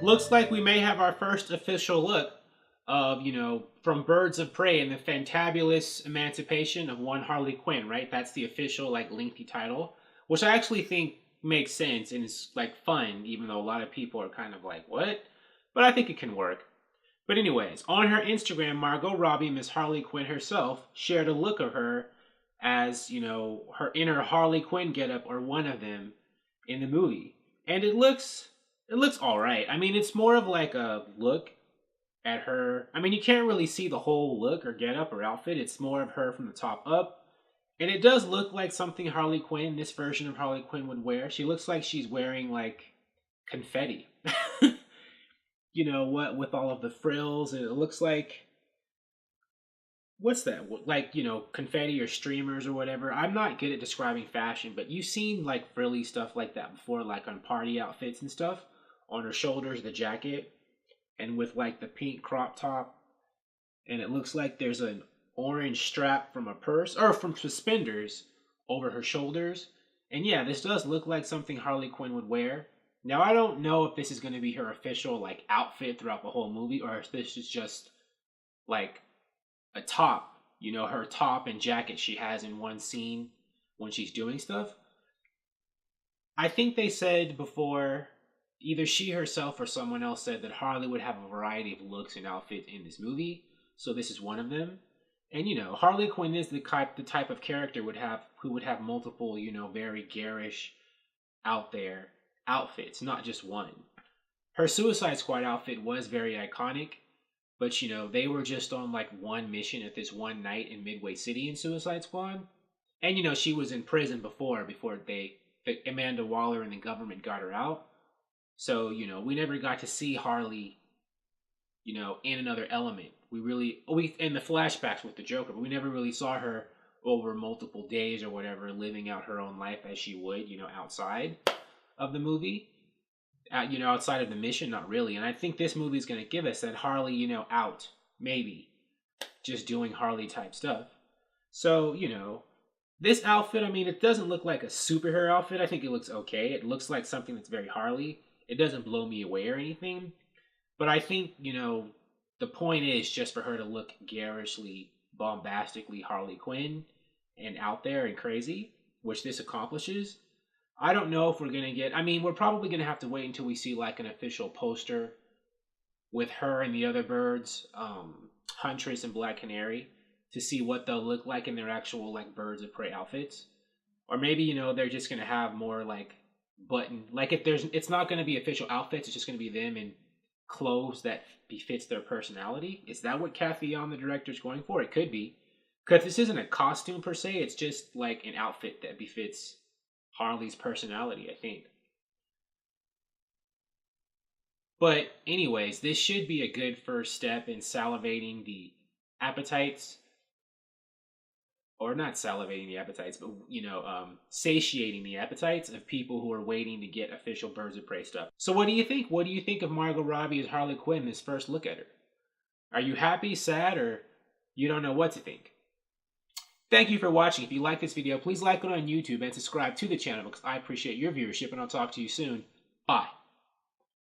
looks like we may have our first official look of, from Birds of Prey and the Fantabulous Emancipation of one Harley Quinn, right? That's the official, like, lengthy title, which I actually think makes sense and is, like, fun, even though a lot of people are kind of like, what? But I think it can work. But anyways, on her Instagram, Margot Robbie, Miss Harley Quinn herself, shared a look of her as, her inner Harley Quinn getup, or one of them, in the movie. And it looks all right. I mean, it's more of like a look at her. I mean, you can't really see the whole look or getup or outfit. It's more of her from the top up. And it does look like something Harley Quinn, this version of Harley Quinn, would wear. She looks like she's wearing like confetti. What, with all of the frills, and it looks like, what's that? Like, confetti or streamers or whatever. I'm not good at describing fashion, but you've seen like frilly stuff like that before, like on party outfits and stuff. On her shoulders, the jacket, and with like the pink crop top, and it looks like there's an orange strap from a purse or from suspenders over her shoulders. And yeah, this does look like something Harley Quinn would wear. Now, I don't know if this is going to be her official like outfit throughout the whole movie, or if this is just like a top, her top and jacket she has in one scene when she's doing stuff. I think they said before, either she herself or someone else said that Harley would have a variety of looks and outfits in this movie, so this is one of them. And Harley Quinn is the type of character who would have multiple, very garish, out there outfits, not just one. Her Suicide Squad outfit was very iconic, but they were just on like one mission at this one night in Midway City in Suicide Squad. And she was in prison before Amanda Waller and the government got her out. So, we never got to see Harley, in another element. We in the flashbacks with the Joker, but we never really saw her over multiple days or whatever, living out her own life as she would, outside of the movie. Outside of the mission, not really. And I think this movie is going to give us that Harley, out, maybe, just doing Harley type stuff. So, this outfit, I mean, it doesn't look like a superhero outfit. I think it looks okay. It looks like something that's very Harley. It doesn't blow me away or anything. But I think, the point is just for her to look garishly, bombastically Harley Quinn and out there and crazy, which this accomplishes. I don't know if we're going to get... I mean, we're probably going to have to wait until we see like an official poster with her and the other birds, Huntress and Black Canary, to see what they'll look like in their actual like Birds of Prey outfits. Or maybe, they're just going to have more like like if it's not going to be official outfits, it's just going to be them in clothes that befits their personality. Is that what Kathy Yon, the director, is going for? It could be. Because this isn't a costume per se, it's just like an outfit that befits Harley's personality, I think. But anyways, this should be a good first step in salivating the appetites, or not salivating the appetites, but satiating the appetites of people who are waiting to get official Birds of Prey stuff. So what do you think? What do you think of Margot Robbie as Harley Quinn, this first look at her? Are you happy, sad, or you don't know what to think? Thank you for watching. If you like this video, please like it on YouTube and subscribe to the channel because I appreciate your viewership, and I'll talk to you soon. Bye.